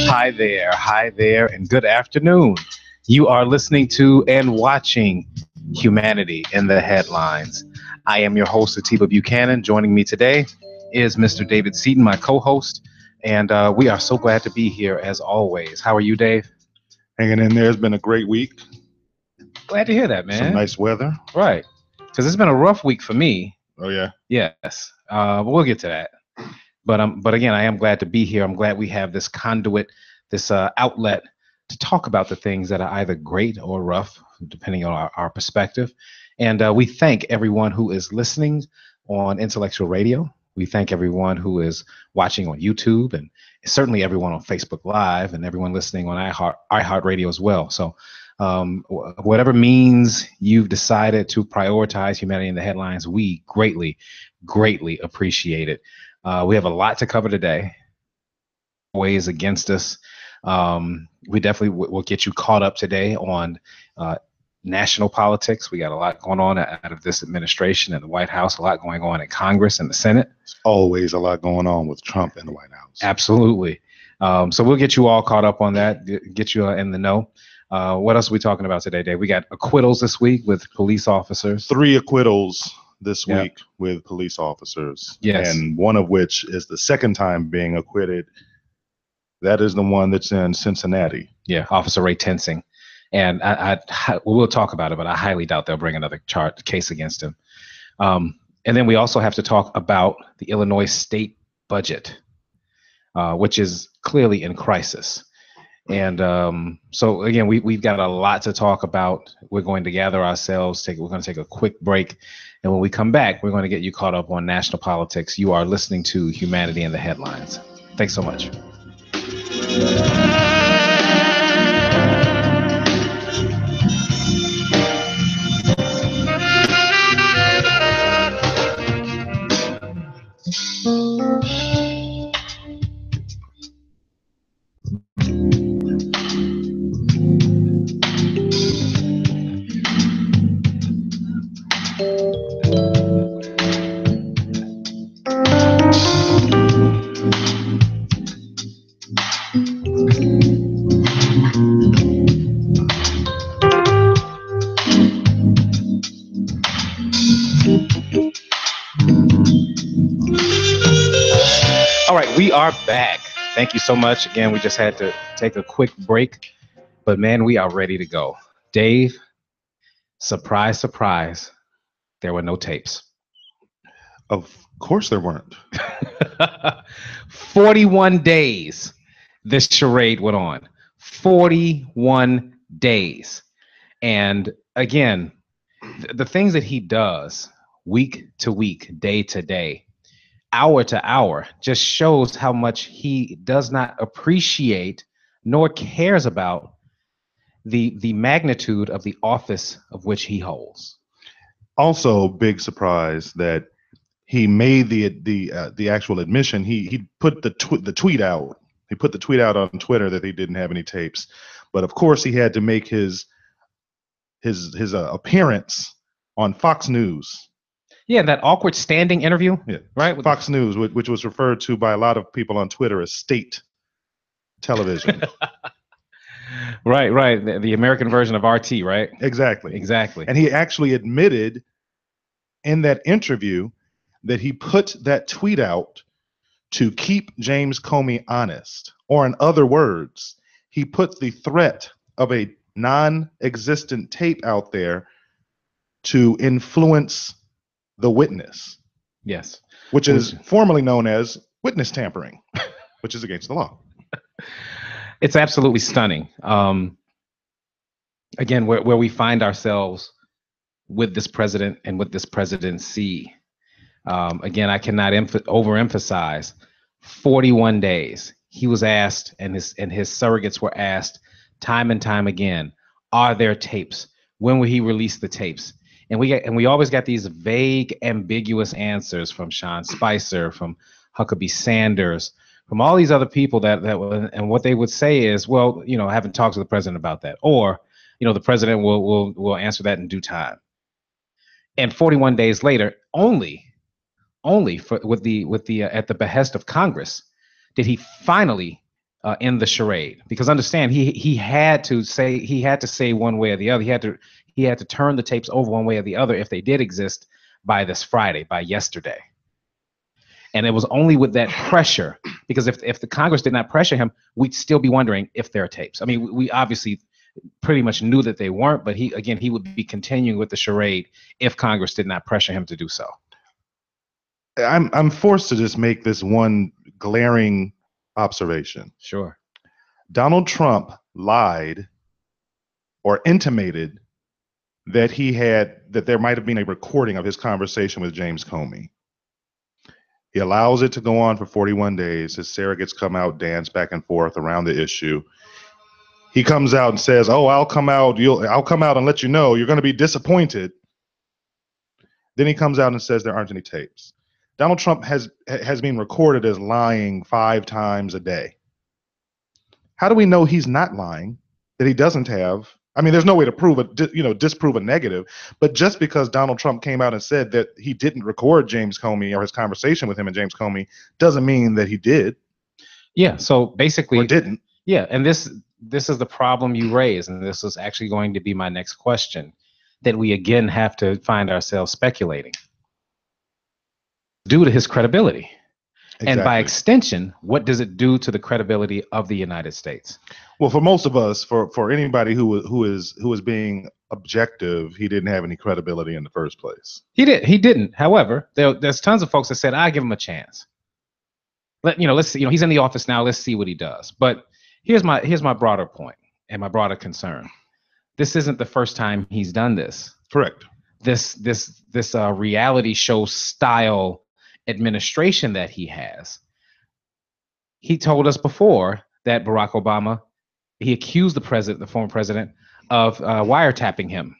Hi there, and good afternoon. You are listening to and watching Humanity in the Headlines. I am your host, Atiba Buchanan. Joining me today is Mr. David Seaton, my co-host, and we are so glad to be here as always. How are you, Dave? Hanging in there. It's been a great week. Glad to hear that, man. Some nice weather. Right, because it's been a rough week for me. Oh, yeah? Yes, but we'll get to that. But again, I am glad to be here. I'm glad we have this conduit, this outlet to talk about the things that are either great or rough, depending on our perspective. And we thank everyone who is listening on Intellectual Radio. We thank everyone who is watching on YouTube, and certainly everyone on Facebook Live, and everyone listening on iHeartRadio as well. So whatever means you've decided to prioritize Humanity in the Headlines, we greatly, greatly appreciate it. We have a lot to cover today. Ways against us. We definitely will get you caught up today on national politics. We got a lot going on out of this administration and the White House, a lot going on in Congress and the Senate. There's always a lot going on with Trump and the White House. Absolutely. So we'll get you all caught up on that, get you in the know. What else are we talking about today, Dave? We got acquittals this week with police officers. 3 acquittals this week with police officers. Yes. And one of which is the second time being acquitted. That is the one that's in Cincinnati. Yeah, Officer Ray Tensing. And we'll talk about it, but I highly doubt they'll bring another case against him. And then we also have to talk about the Illinois state budget, which is clearly in crisis. And so, again, we've got a lot to talk about. We're going to gather ourselves. We're going to take a quick break. And when we come back, we're going to get you caught up on national politics. You are listening to Humanity in the Headlines. Thanks so much. We are back. Thank you so much. Again, we just had to take a quick break, but man, we are ready to go. Dave, surprise, surprise, there were no tapes. Of course there weren't. 41 days this charade went on. 41 days. And again, the things that he does week to week, day to day, hour to hour, just shows how much he does not appreciate nor cares about the magnitude of the office of which he holds. Also, big surprise that he made the actual admission. He put the tweet out. He put the tweet out on Twitter that he didn't have any tapes, but of course he had to make his appearance on Fox News. Yeah, that awkward standing interview. Yeah, right. Fox News, which was referred to by a lot of people on Twitter as state television. Right. The American version of RT, right? Exactly. And he actually admitted in that interview that he put that tweet out to keep James Comey honest. Or in other words, he put the threat of a non-existent tape out there to influence the witness. Yes. Which is formally known as witness tampering, which is against the law. It's absolutely stunning. Again, where we find ourselves with this president and with this presidency. Again, I cannot overemphasize 41 days. He was asked, and his surrogates were asked time and time again, are there tapes? When will he release the tapes? And we always got these vague, ambiguous answers from Sean Spicer, from Huckabee Sanders, from all these other people and what they would say is, well, I haven't talked to the president about that, or the president will answer that in due time. And 41 days later, only for with the at the behest of Congress, did he finally end the charade. Because understand, he had to say one way or the other. He had to turn the tapes over one way or the other if they did exist by this Friday, by yesterday. And it was only with that pressure, because if the Congress did not pressure him, we'd still be wondering if there are tapes. I mean, we obviously pretty much knew that they weren't, but he would be continuing with the charade if Congress did not pressure him to do so. I'm forced to just make this one glaring observation. Sure. Donald Trump lied or intimated that there might have been a recording of his conversation with James Comey. He allows it to go on for 41 days. His surrogates come out, dance back and forth around the issue. He comes out and says, "Oh, I'll come out and let you know. You're going to be disappointed." Then he comes out and says there aren't any tapes. Donald Trump has been recorded as lying 5 times a day. How do we know he's not lying? That he doesn't have? I mean, there's no way to disprove a negative. But just because Donald Trump came out and said that he didn't record James Comey or his conversation with him and James Comey doesn't mean that he did. Yeah. So basically, or didn't. Yeah, and this is the problem you raise, and this is actually going to be my next question, that we again have to find ourselves speculating. Due to his credibility. Exactly. And by extension, what does it do to the credibility of the United States? Well, for most of us, for anybody who is being objective, he didn't have any credibility in the first place. He didn't. However, there's tons of folks that said, "I give him a chance. Let's see. He's in the office now. Let's see what he does." But here's my broader point and my broader concern. This isn't the first time he's done this. Correct. This reality show style administration that he has. He told us before that Barack Obama, he accused the former president, of wiretapping him,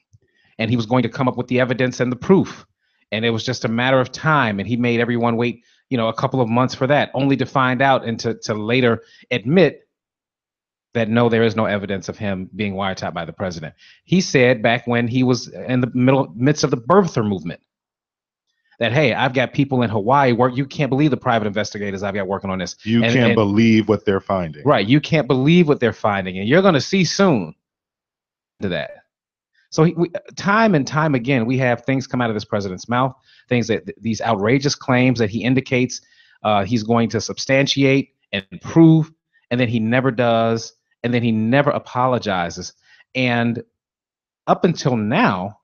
and he was going to come up with the evidence and the proof, and it was just a matter of time, and he made everyone wait, a couple of months for that, only to find out and to later admit that no, there is no evidence of him being wiretapped by the president. He said back when he was in the midst of the birther movement that, hey, I've got people in Hawaii you can't believe the private investigators I've got working on this. You can't believe what they're finding. Right. You can't believe what they're finding. And you're going to see soon to that. So time and time again, we have things come out of this president's mouth, these outrageous claims that he indicates he's going to substantiate and prove, and then he never does, and then he never apologizes. And up until now,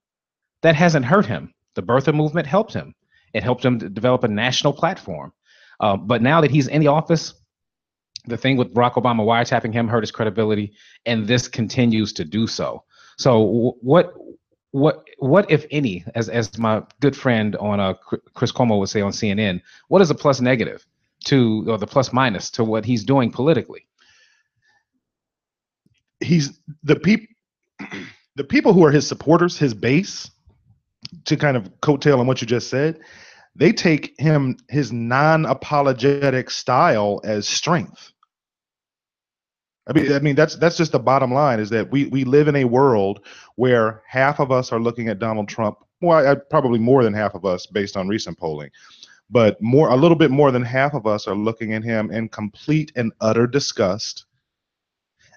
that hasn't hurt him. The birther movement helped him. It helped him to develop a national platform. But now that he's in the office, the thing with Barack Obama wiretapping him hurt his credibility, and this continues to do so. So what if any, as my good friend on Chris Cuomo would say on CNN, what is the plus negative to, or the plus minus to what he's doing politically? He's the people who are his supporters, his base, to kind of coattail on what you just said, they take his non-apologetic style as strength. I mean that's just the bottom line, is that we live in a world where half of us are looking at Donald Trump, well, probably more than half of us based on recent polling, but a little bit more than half of us are looking at him in complete and utter disgust.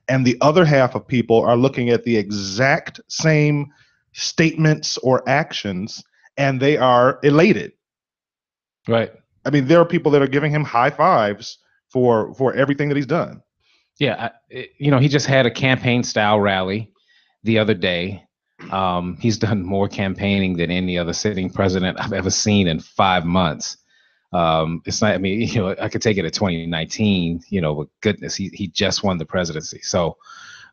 And the other half of people are looking at the exact same statements or actions, and they are elated. Right. I mean, there are people that are giving him high fives for everything that he's done. Yeah. He just had a campaign style rally the other day. He's done more campaigning than any other sitting president I've ever seen in 5 months. It's not, I mean, I could take it at 2019, but goodness, he just won the presidency. So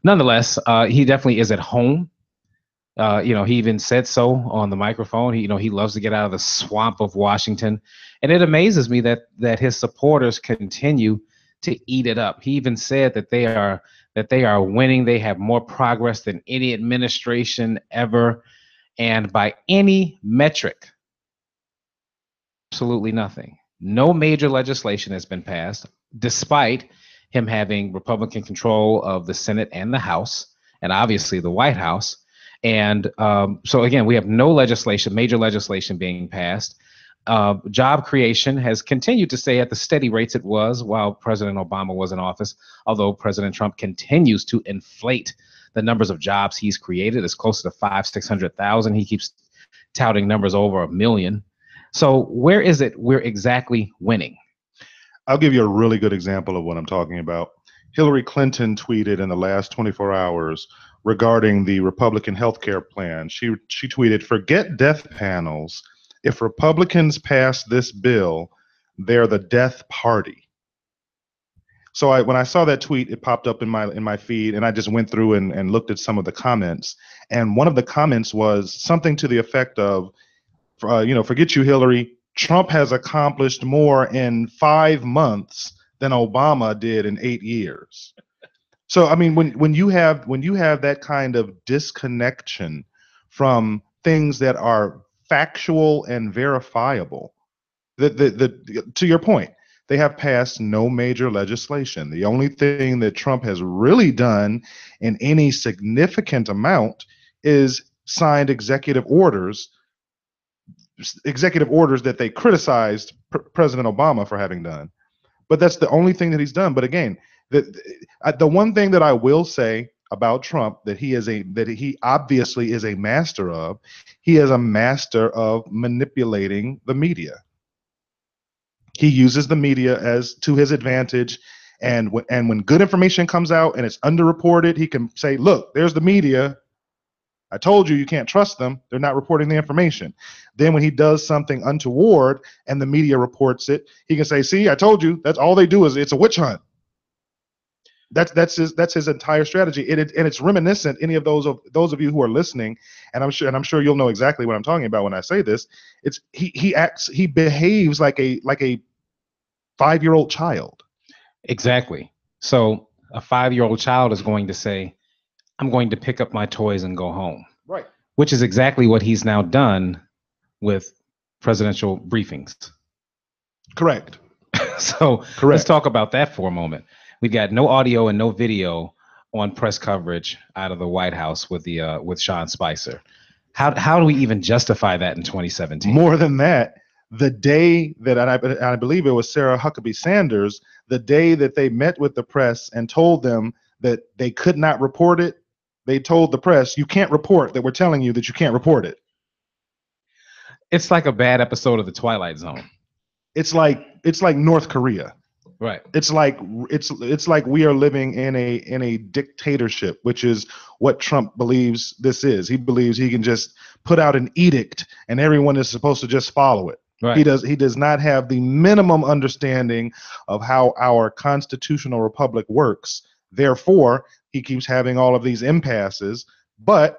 nonetheless, he definitely is at home. He even said so on the microphone. He loves to get out of the swamp of Washington, and it amazes me that his supporters continue to eat it up. He even said that they are winning. They have more progress than any administration ever, and by any metric, absolutely nothing. No major legislation has been passed, despite him having Republican control of the Senate and the House, and obviously the White House. And so again, we have no legislation, major legislation being passed. Job creation has continued to stay at the steady rates it was while President Obama was in office, although President Trump continues to inflate the numbers of jobs he's created. It's closer to 600,000. He keeps touting numbers over 1 million. So where is it we're exactly winning? I'll give you a really good example of what I'm talking about. Hillary Clinton tweeted in the last 24 hours regarding the Republican health care plan. She tweeted, "Forget death panels. If Republicans pass this bill, they're the death party." So when I saw that tweet, it popped up in my feed, and I just went through and looked at some of the comments. And one of the comments was something to the effect of, forget you, Hillary. Trump has accomplished more in 5 months than Obama did in 8 years. So I mean, when you have that kind of disconnection from things that are factual and verifiable, to your point, they have passed no major legislation. The only thing that Trump has really done in any significant amount is signed executive orders that they criticized President Obama for having done. But that's the only thing that he's done. But again, the one thing that I will say about Trump that he obviously is a master of, he is a master of manipulating the media. He uses the media as to his advantage, and when good information comes out and it's underreported, he can say, "Look, there's the media. I told you can't trust them. They're not reporting the information." Then when he does something untoward and the media reports it, he can say, "See, I told you." That's all they do is it's a witch hunt. That's his entire strategy. And it's reminiscent. Any of those of you who are listening, and I'm sure you'll know exactly what I'm talking about when I say this. It's he behaves like a 5-year-old child. Exactly. So a 5-year-old child is going to say, "I'm going to pick up my toys and go home." Right. Which is exactly what he's now done with presidential briefings. Correct. So let's talk about that for a moment. We've got no audio and no video on press coverage out of the White House with Sean Spicer. How do we even justify that in 2017? More than that, the day that I believe it was Sarah Huckabee Sanders, the day that they met with the press and told them that they could not report it, they told the press, "You can't report that we're telling you that you can't report it." It's like a bad episode of The Twilight Zone. It's like North Korea. Right. It's like we are living in a dictatorship, which is what Trump believes this is. He believes he can just put out an edict and everyone is supposed to just follow it. Right. He does not have the minimum understanding of how our constitutional republic works. Therefore, he keeps having all of these impasses. But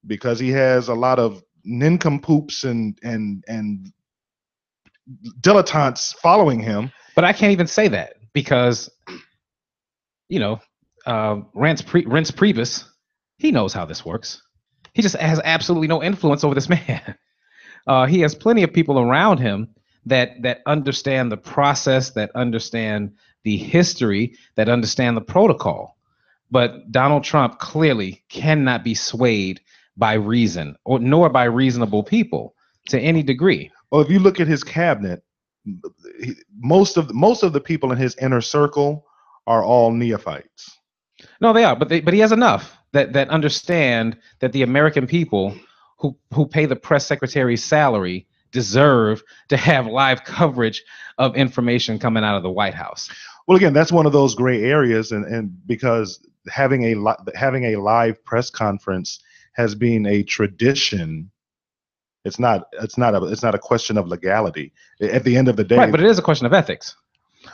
because he has a lot of nincompoops and dilettantes following him. But I can't even say that because, Reince Priebus, he knows how this works. He just has absolutely no influence over this man. He has plenty of people around him that understand the process, that understand the history, that understand the protocol. But Donald Trump clearly cannot be swayed by reason nor by reasonable people to any degree. Well, if you look at his cabinet, most of the people in his inner circle are all neophytes. No, they are, but he has enough that understand that the American people who pay the press secretary's salary deserve to have live coverage of information coming out of the White House. Well, again, that's one of those gray areas, and because having a live press conference has been a tradition. It's not a question of legality. At the end of the day, right? But it is a question of ethics.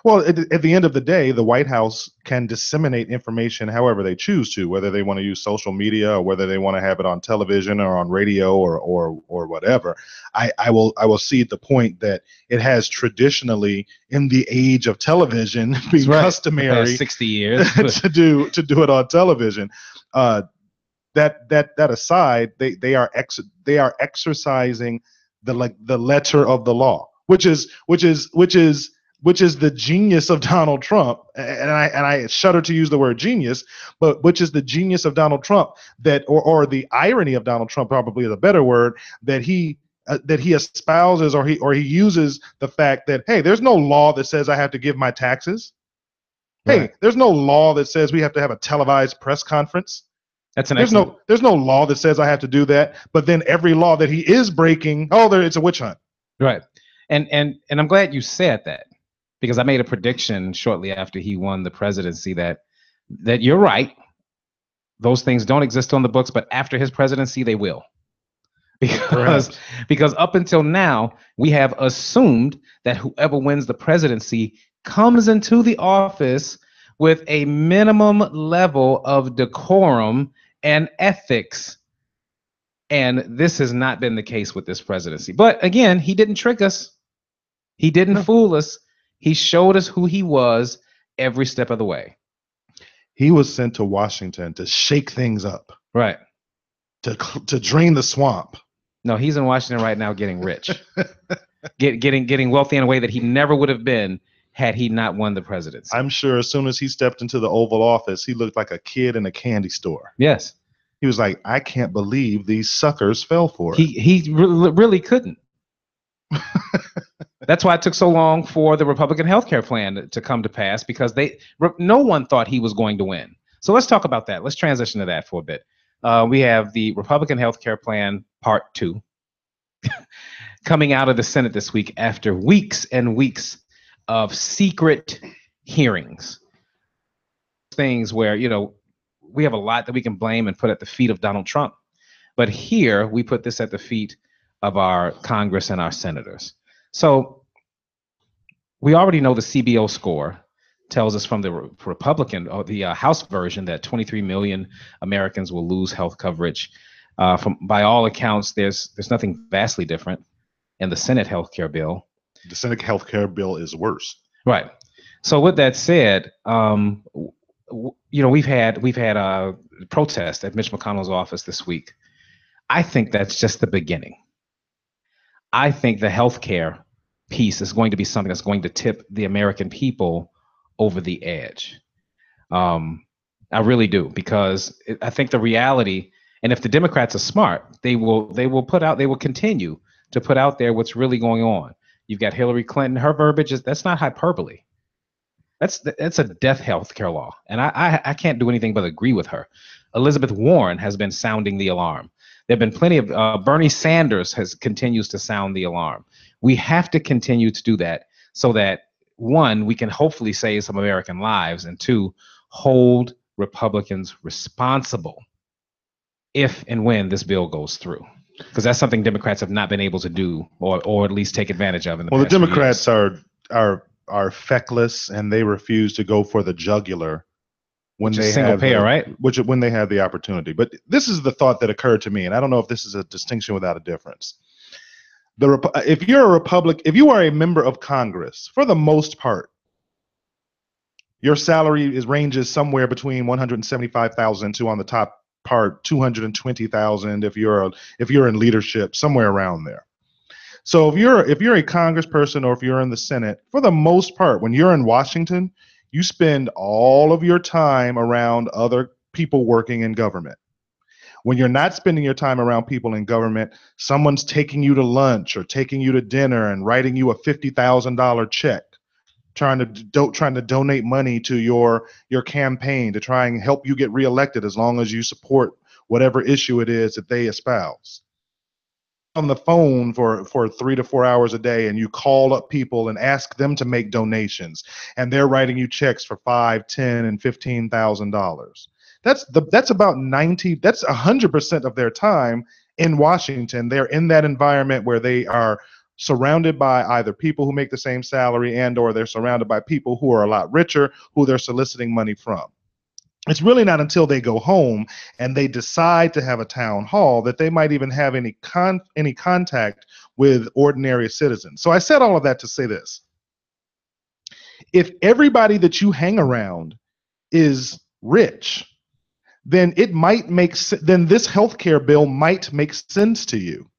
Well, at the end of the day, the White House can disseminate information however they choose to, whether they want to use social media or whether they want to have it on television or on radio or whatever. I will cede the point that it has traditionally, in the age of television, been customary 60 years to do it on television. That aside, they are exercising the letter of the law, which is which is the genius of Donald Trump, and I shudder to use the word genius, but which is the genius of Donald Trump, that or the irony of Donald Trump, probably is a better word, that he espouses, or he uses the fact that, hey, there's no law that says I have to give my taxes. Hey, Right. there's no law that says we have to have a televised press conference. That's an There's no law that says I have to do that. But then every law that he is breaking, it's a witch hunt. Right. And I'm glad you said that, because I made a prediction shortly after he won the presidency that you're right. Those things don't exist on the books, but after his presidency, they will. Because up until now, we have assumed that whoever wins the presidency comes into the office with a minimum level of decorum and ethics. And this has not been the case with this presidency. But again, he didn't trick us. He didn't fool us. He showed us who he was every step of the way. He was sent to Washington to shake things up. Right. To drain the swamp. No, he's in Washington right now getting rich. getting wealthy in a way that he never would have been had he not won the presidency. I'm sure as soon as he stepped into the Oval Office, he looked like a kid in a candy store. Yes. He was like, I can't believe these suckers fell for it. He really couldn't. That's why it took so long for the Republican health care plan to come to pass, because no one thought he was going to win. So let's talk about that. Let's transition to that for a bit. We have the Republican health care plan part 2 coming out of the Senate this week after weeks and weeks of secret hearings. Things where, we have a lot that we can blame and put at the feet of Donald Trump. But here we put this at the feet of our Congress and our senators. So we already know the CBO score tells us from the Republican or the House version that 23 million Americans will lose health coverage. By all accounts, there's nothing vastly different in the Senate health care bill. The Senate health care bill is worse. Right. So with that said, we've had a protest at Mitch McConnell's office this week. I think that's just the beginning. I think the healthcare piece is going to be something that's going to tip the American people over the edge. I really do, because I think the reality, and if the Democrats are smart, they will continue to put out there what's really going on. You've got Hillary Clinton. Her verbiage that's not hyperbole. That's a death health care law, and I can't do anything but agree with her. Elizabeth Warren has been sounding the alarm. There have been plenty of Bernie Sanders continues to sound the alarm. We have to continue to do that so that, one, we can hopefully save some American lives, and two, hold Republicans responsible if and when this bill goes through, because that's something Democrats have not been able to do, or at least take advantage of in the past. Well, the Democrats are feckless, and they refuse to go for the jugular when they single payer, right? When they have the opportunity. But this is the thought that occurred to me, and I don't know if this is a distinction without a difference. If you're a Republican, if you are a member of Congress, for the most part, your salary ranges somewhere between $175,000 to, on the top part, $220,000 if you're in leadership, somewhere around there. So if you're a congressperson, or if you're in the Senate, for the most part, when you're in Washington, you spend all of your time around other people working in government. When you're not spending your time around people in government, someone's taking you to lunch or taking you to dinner and writing you a $50,000 check, trying to donate money to your campaign to try and help you get reelected, as long as you support whatever issue it is that they espouse. On the phone for 3 to 4 hours a day, and you call up people and ask them to make donations, and they're writing you checks for $5,000, $10,000, and $15,000. That's about 100% of their time in Washington. They're in that environment where they are surrounded by either people who make the same salary, or they're surrounded by people who are a lot richer, who they're soliciting money from. It's really not until they go home and they decide to have a town hall that they might even have any contact with ordinary citizens. So I said all of that to say this. If everybody that you hang around is rich, then then this healthcare bill might make sense to you.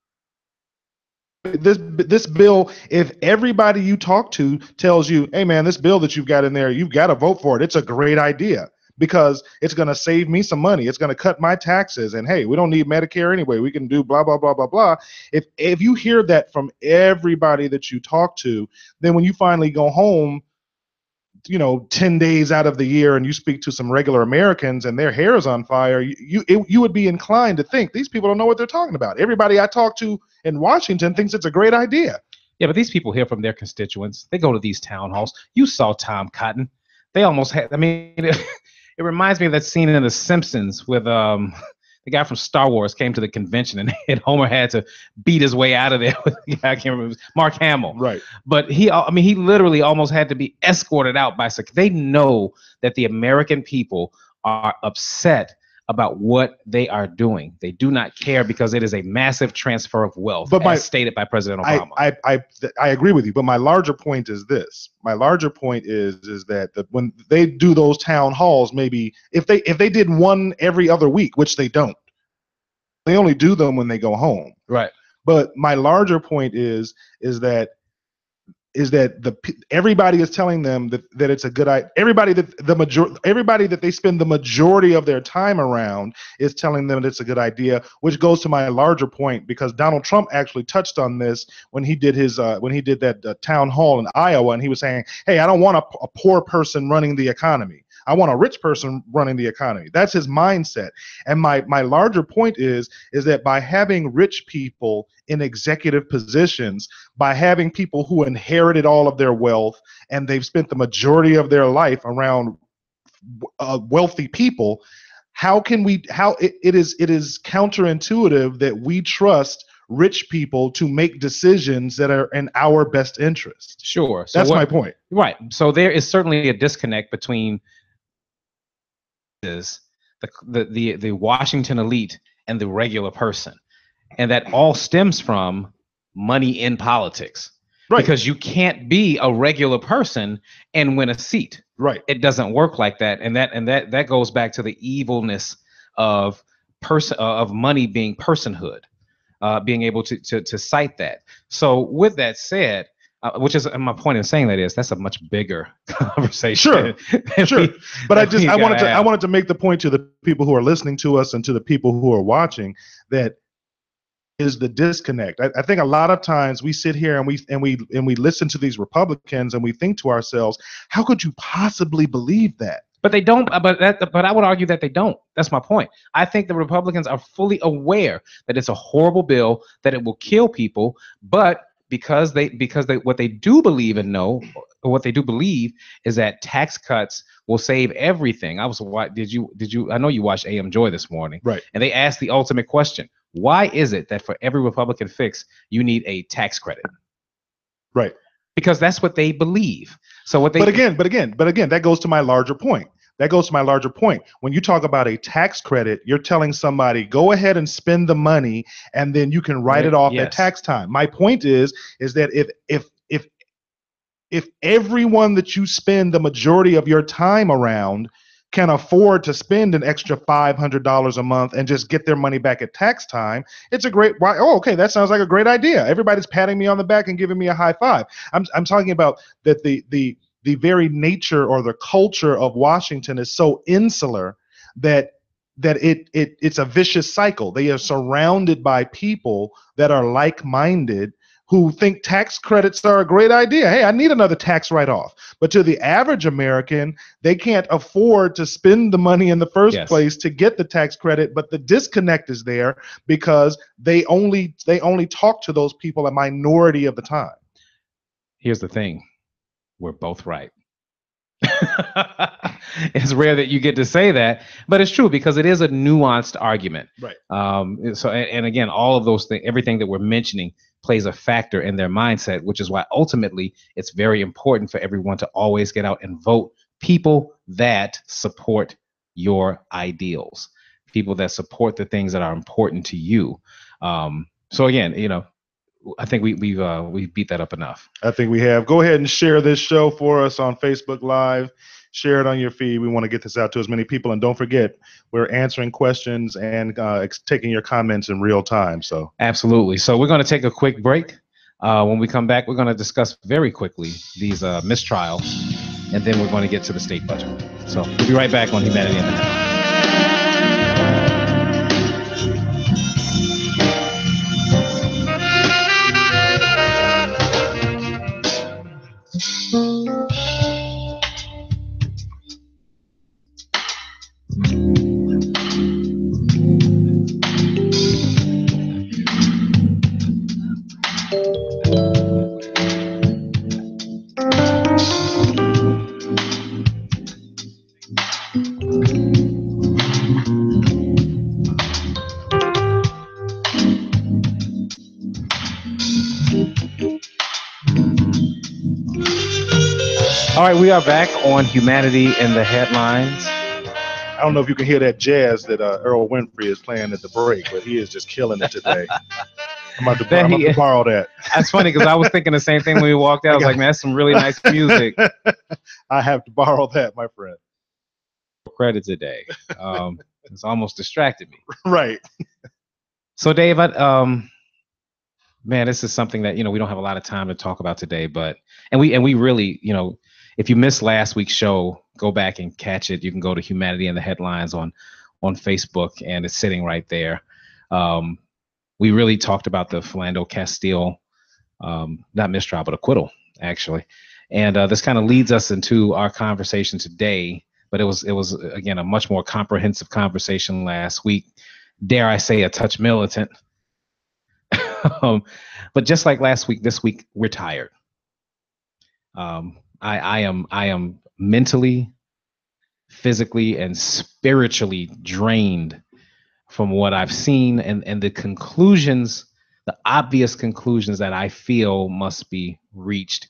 this bill, if everybody you talk to tells you, hey man, this bill that you've got in there, you've got to vote for it. It's a great idea because it's going to save me some money. It's going to cut my taxes. And hey, we don't need Medicare anyway. We can do blah, blah, blah, blah, blah. If you hear that from everybody that you talk to, then when you finally go home, 10 days out of the year and you speak to some regular Americans and their hair is on fire, you would be inclined to think these people don't know what they're talking about. Everybody I talk to in Washington thinks it's a great idea. Yeah, but these people hear from their constituents. They go to these town halls. You saw Tom Cotton. They almost had, it reminds me of that scene in The Simpsons with the guy from Star Wars came to the convention and Homer had to beat his way out of there. I can't remember. Mark Hamill. Right. But he literally almost had to be escorted out by. They know that the American people are upset about what they are doing. They do not care because it is a massive transfer of wealth, as stated by President Obama. I agree with you, but my larger point is this. My larger point is that when they do those town halls, maybe if they did one every other week, which they don't, they only do them when they go home. Right. But my larger point is that everybody is telling them that it's a good idea. Everybody that they spend the majority of their time around is telling them that it's a good idea, which goes to my larger point, because Donald Trump actually touched on this when he did that town hall in Iowa, and he was saying, hey, I don't want a poor person running the economy. I want a rich person running the economy. That's his mindset. And my larger point is that by having rich people in executive positions, by having people who inherited all of their wealth and they've spent the majority of their life around wealthy people, it is counterintuitive that we trust rich people to make decisions that are in our best interest. Sure. So that's my point. Right. So there is certainly a disconnect between the Washington elite and the regular person. And that all stems from money in politics. Right. Because you can't be a regular person and win a seat. Right. It doesn't work like that. And that goes back to the evilness of money being personhood, being able to cite that. So with that said, which is my point in saying that is that's a much bigger conversation. Sure. But I wanted to make the point to the people who are listening to us and to the people who are watching that is the disconnect. I think a lot of times we sit here and we listen to these Republicans and we think to ourselves, how could you possibly believe that? But they don't. But I would argue that they don't. That's my point. I think the Republicans are fully aware that it's a horrible bill, that it will kill people, but because they what they do believe and know, or what they do believe is that tax cuts will save everything. Did you I know you watched AM Joy this morning. Right. And they asked the ultimate question. Why is it that for every Republican fix you need a tax credit? Right. Because that's what they believe. So what they But again, that goes to my larger point. When you talk about a tax credit, you're telling somebody, go ahead and spend the money and then you can write it off at tax time. My point is that if everyone that you spend the majority of your time around can afford to spend an extra $500 a month and just get their money back at tax time, it's a great, okay, that sounds like a great idea. Everybody's patting me on the back and giving me a high five. I'm talking about that the very nature or the culture of Washington is so insular that it's a vicious cycle. They are surrounded by people that are like-minded who think tax credits are a great idea. Hey, I need another tax write-off. But to the average American, they can't afford to spend the money in the first place to get the tax credit. But the disconnect is there because they only talk to those people a minority of the time. Here's the thing. We're both right. It's rare that you get to say that, but it's true because it is a nuanced argument. Right. So again, all of those things, everything that we're mentioning plays a factor in their mindset, which is why ultimately it's very important for everyone to always get out and vote people that support your ideals, people that support the things that are important to you. So again, I think we've beat that up enough. I think we have. Go ahead and share this show for us on Facebook Live. Share it on your feed. We want to get this out to as many people. And don't forget, we're answering questions and taking your comments in real time. So absolutely. So we're going to take a quick break. When we come back, we're going to discuss very quickly these mistrials, and then we're going to get to the state budget. So we'll be right back on Humanity in the Headlines. All right, we are back on Humanity in the Headlines. I don't know if you can hear that jazz that Earl Winfrey is playing at the break, but he is just killing it today. I'm about to borrow that. That's funny because I was thinking the same thing when we walked out. I was like, man, that's some really nice music. I have to borrow that, my friend. Credit today. It's almost distracted me. Right. So, Dave, man, this is something that, we don't have a lot of time to talk about today, and we really, if you missed last week's show, go back and catch it. You can go to Humanity in the Headlines on Facebook, and it's sitting right there. We really talked about the Philando Castile, not mistrial, but acquittal, actually. And this kind of leads us into our conversation today. But it was again a much more comprehensive conversation last week. Dare I say, a touch militant. But just like last week, this week we're tired. I am mentally, physically, and spiritually drained from what I've seen and the conclusions, the obvious conclusions that I feel must be reached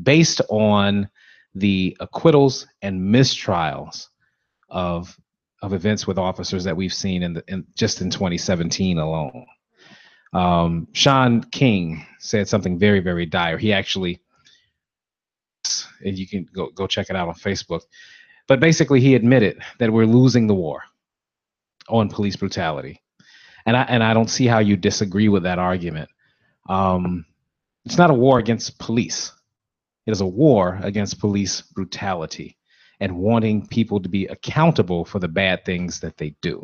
based on the acquittals and mistrials of events with officers that we've seen just in 2017 alone. Sean King said something very, very dire. He actually, and you can go check it out on Facebook. But basically, he admitted that we're losing the war on police brutality, and I don't see how you disagree with that argument. It's not a war against police; it is a war against police brutality and wanting people to be accountable for the bad things that they do.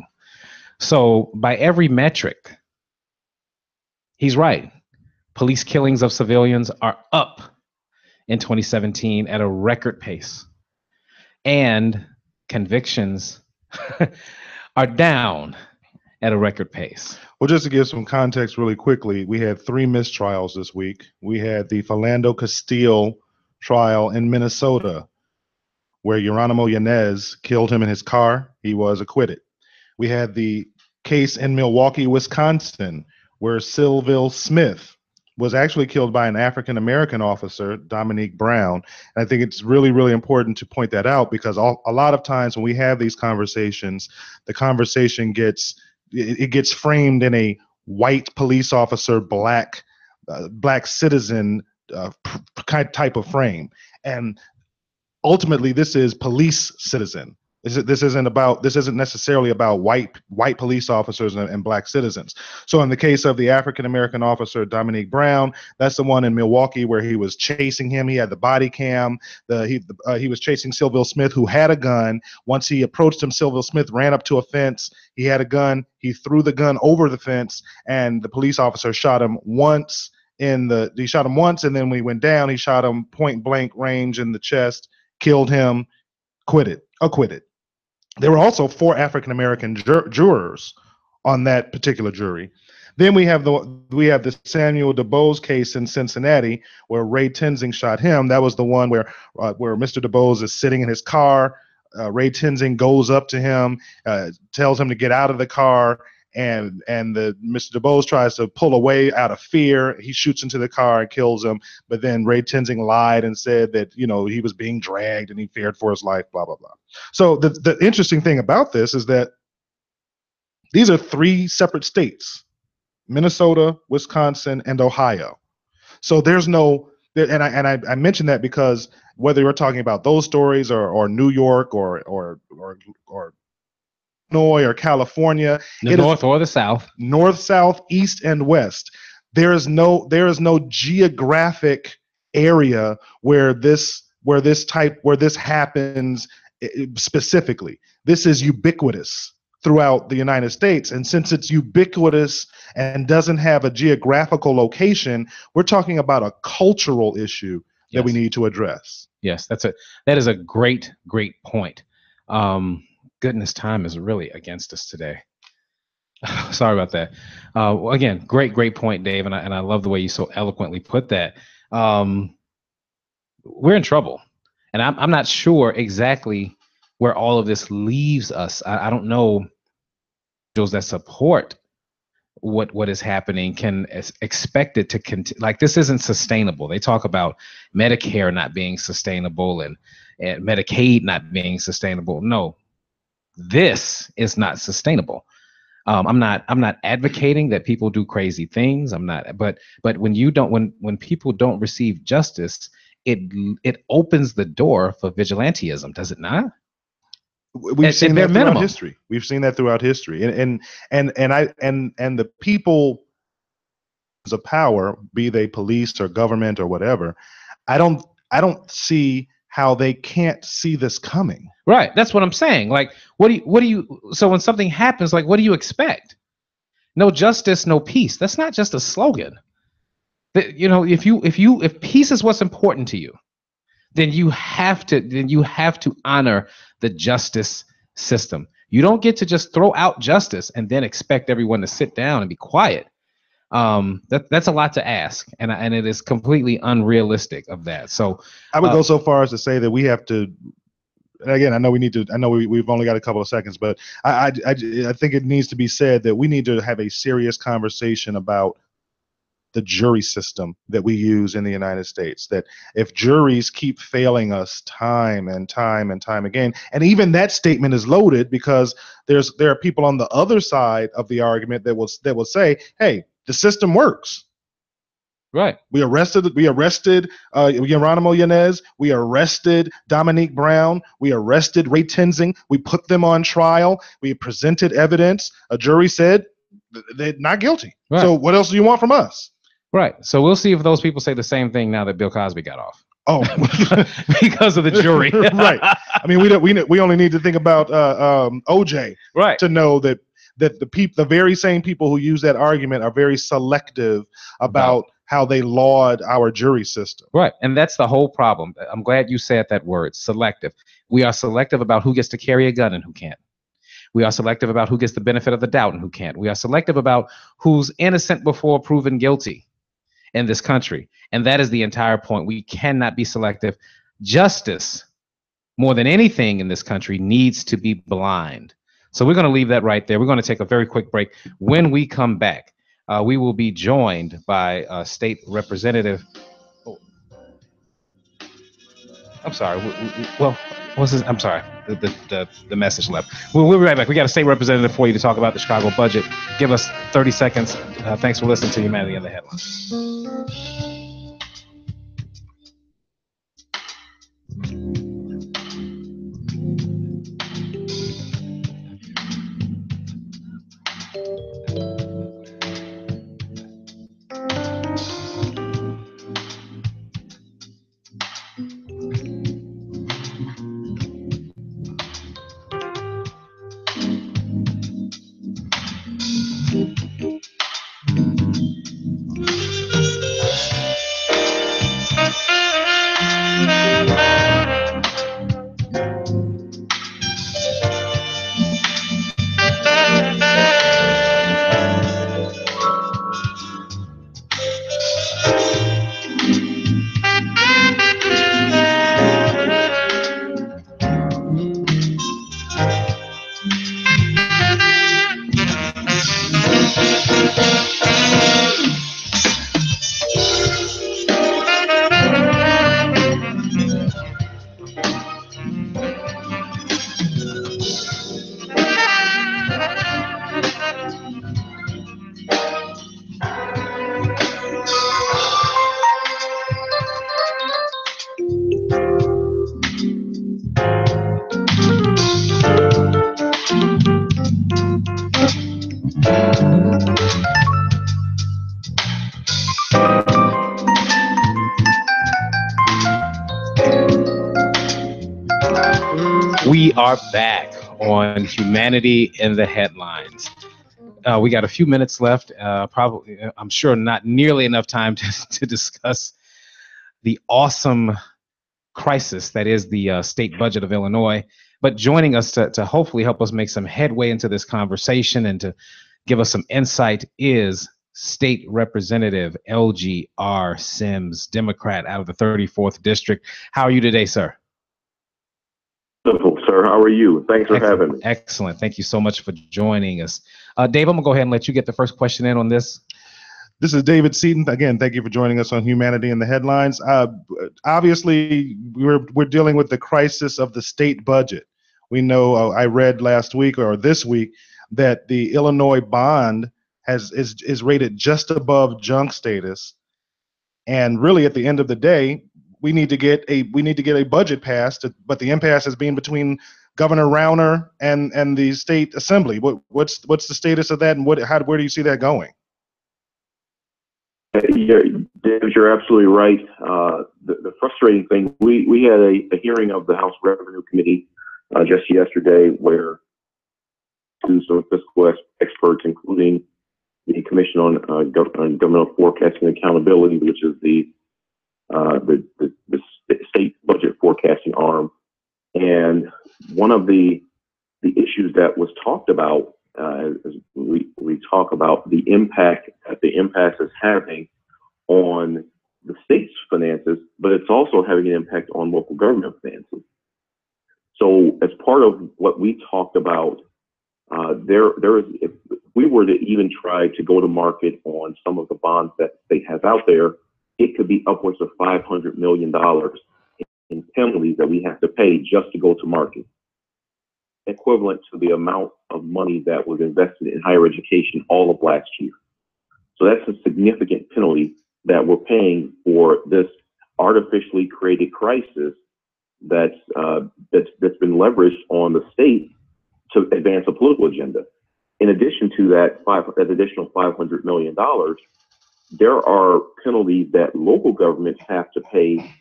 So, by every metric, he's right. Police killings of civilians are up in 2017 at a record pace, and convictions are down at a record pace. Well, just to give some context really quickly, we had 3 mistrials this week. We had the Philando Castile trial in Minnesota, where Geronimo Yanez killed him in his car. He was acquitted. We had the case in Milwaukee, Wisconsin, where Sylville Smith was actually killed by an African-American officer, Dominique Brown. And I think it's really, really important to point that out because a lot of times when we have these conversations, the conversation gets framed in a white police officer, black citizen type of frame. And ultimately, this is police citizen. This isn't necessarily about white police officers and black citizens. So in the case of the African-American officer, Dominique Brown, that's the one in Milwaukee where he was chasing him. He had the body cam. He was chasing Sylville Smith, who had a gun. Once he approached him, Sylville Smith ran up to a fence. He had a gun. He threw the gun over the fence, and the police officer shot him once. He shot him once, and then when he went down, he shot him point blank range in the chest, killed him, acquitted. There were also 4 African-American jurors on that particular jury. Then we have the Samuel DuBose case in Cincinnati where Ray Tenzing shot him. That was the one where Mr. DuBose is sitting in his car. Ray Tenzing goes up to him, tells him to get out of the car, and Mr. DuBose tries to pull away out of fear. He shoots into the car and kills him. But then Ray Tenzing lied and said that he was being dragged and he feared for his life. Blah blah blah. So the interesting thing about this is that these are 3 separate states: Minnesota, Wisconsin, and Ohio. So there's no, and I mention that because whether you're talking about those stories or New York or Illinois or California, the North or the South, North, South, East, and West, there is no geographic area where this happens specifically. This is ubiquitous throughout the United States. And since it's ubiquitous and doesn't have a geographical location, we're talking about a cultural issue that we need to address. Yes, that is a great point. Goodness, time is really against us today. Sorry about that. Again, great point, Dave, and I love the way you so eloquently put that. We're in trouble, and I'm not sure exactly where all of this leaves us. I don't know those that support what is happening can expect it to continue. Like, this isn't sustainable. They talk about Medicare not being sustainable and Medicaid not being sustainable. No, this is not sustainable. I'm not advocating that people do crazy things. I'm not, but when people don't receive justice, it opens the door for vigilantism, does it not? We've seen that throughout history. We've seen that throughout history, and the people of power, be they police or government or whatever, I don't see how they can't see this coming. Right. That's what I'm saying. Like, what do you? So when something happens, like, what do you expect? No justice, no peace. That's not just a slogan. If peace is what's important to you, then you have to honor the justice system. You don't get to just throw out justice and then expect everyone to sit down and be quiet. That's a lot to ask, and it is completely unrealistic of that. So I would go so far as to say that we have to. Again, I know we've only got a couple of seconds, but I think it needs to be said that we need to have a serious conversation about the jury system that we use in the United States. That if juries keep failing us time and time and time again, and even that statement is loaded because there are people on the other side of the argument that will say, hey, the system works. Right. We arrested Geronimo Yanez. We arrested Dominique Brown. We arrested Ray Tenzing. We put them on trial. We presented evidence. A jury said they're not guilty. Right. So what else do you want from us? Right. So we'll see if those people say the same thing now that Bill Cosby got off. Oh, because of the jury. Right. I mean, we only need to think about OJ, right, to know that the very same people who use that argument are very selective about how they laud our jury system. Right. And that's the whole problem. I'm glad you said that word, selective. We are selective about who gets to carry a gun and who can't. We are selective about who gets the benefit of the doubt and who can't. We are selective about who's innocent before proven guilty in this country. And that is the entire point. We cannot be selective. Justice, more than anything in this country, needs to be blind. So we're going to leave that right there. We're going to take a very quick break. When we come back, we will be joined by State Representative. Oh, I'm sorry. Well, what's this? I'm sorry. The message left. We'll be right back. We got a state representative for you to talk about the Chicago budget. Give us 30 seconds. Thanks for listening to Humanity in the Headlines. are back on Humanity in the Headlines. We got a few minutes left. Probably, I'm sure, not nearly enough time to discuss the awesome crisis that is the state budget of Illinois. But joining us to hopefully help us make some headway into this conversation and to give us some insight is State Representative LGR Sims, Democrat out of the 34th District. How are you today, sir? Wonderful, sir. How are you? Thanks for having me. Excellent. Thank you so much for joining us. Dave, I'm going to go ahead and let you get the first question in on this. This is David Seaton. Again, thank you for joining us on Humanity in the Headlines. Obviously, we're dealing with the crisis of the state budget. We know, I read last week or this week that the Illinois bond is rated just above junk status. And really, at the end of the day, we need to get a budget passed, but the impasse has been between Governor Rauner and the state assembly. What's the status of that, and where do you see that going? Yeah, Dave, you're absolutely right. The frustrating thing, we had a hearing of the House Revenue Committee just yesterday where some fiscal experts, including the Commission on Governmental Forecasting and Accountability, which is the state budget forecasting arm. And one of the issues that was talked about, as we talk about the impact that the impasse is having on the state's finances, but it's also having an impact on local government finances. So as part of what we talked about, if we were to even try to go to market on some of the bonds that the state has out there, it could be upwards of $500 million in penalties that we have to pay just to go to market, equivalent to the amount of money that was invested in higher education all of last year. So that's a significant penalty that we're paying for this artificially created crisis that's been leveraged on the state to advance a political agenda. In addition to that additional $500 million, there are penalties that local governments have to pay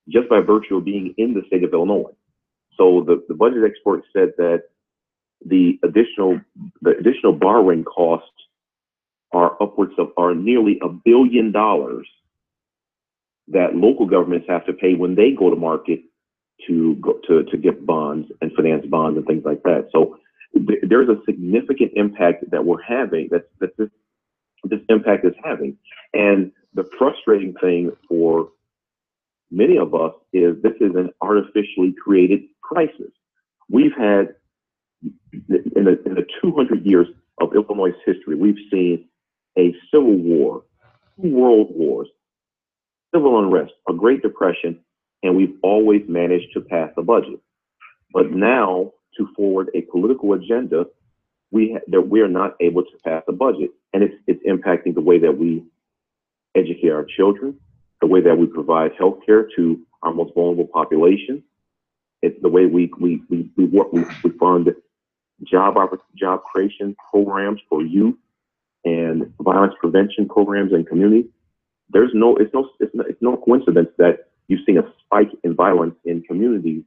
just by virtue of being in the state of Illinois. So the budget expert said that the additional borrowing costs are nearly $1 billion that local governments have to pay when they go to market to get bonds and finance bonds and things like that. So there's a significant impact that we're having, that this impact is having. And the frustrating thing for many of us is this is an artificially created crisis. We've had, in the 200 years of Illinois' history, we've seen a civil war, 2 world wars, civil unrest, a Great Depression, and we've always managed to pass a budget. But now, to forward a political agenda, we are not able to pass a budget, and it's impacting the way that we educate our children, the way that we provide health care to our most vulnerable population. It's the way we fund job creation programs for youth and violence prevention programs in communities. It's no coincidence that you've seen a spike in violence in communities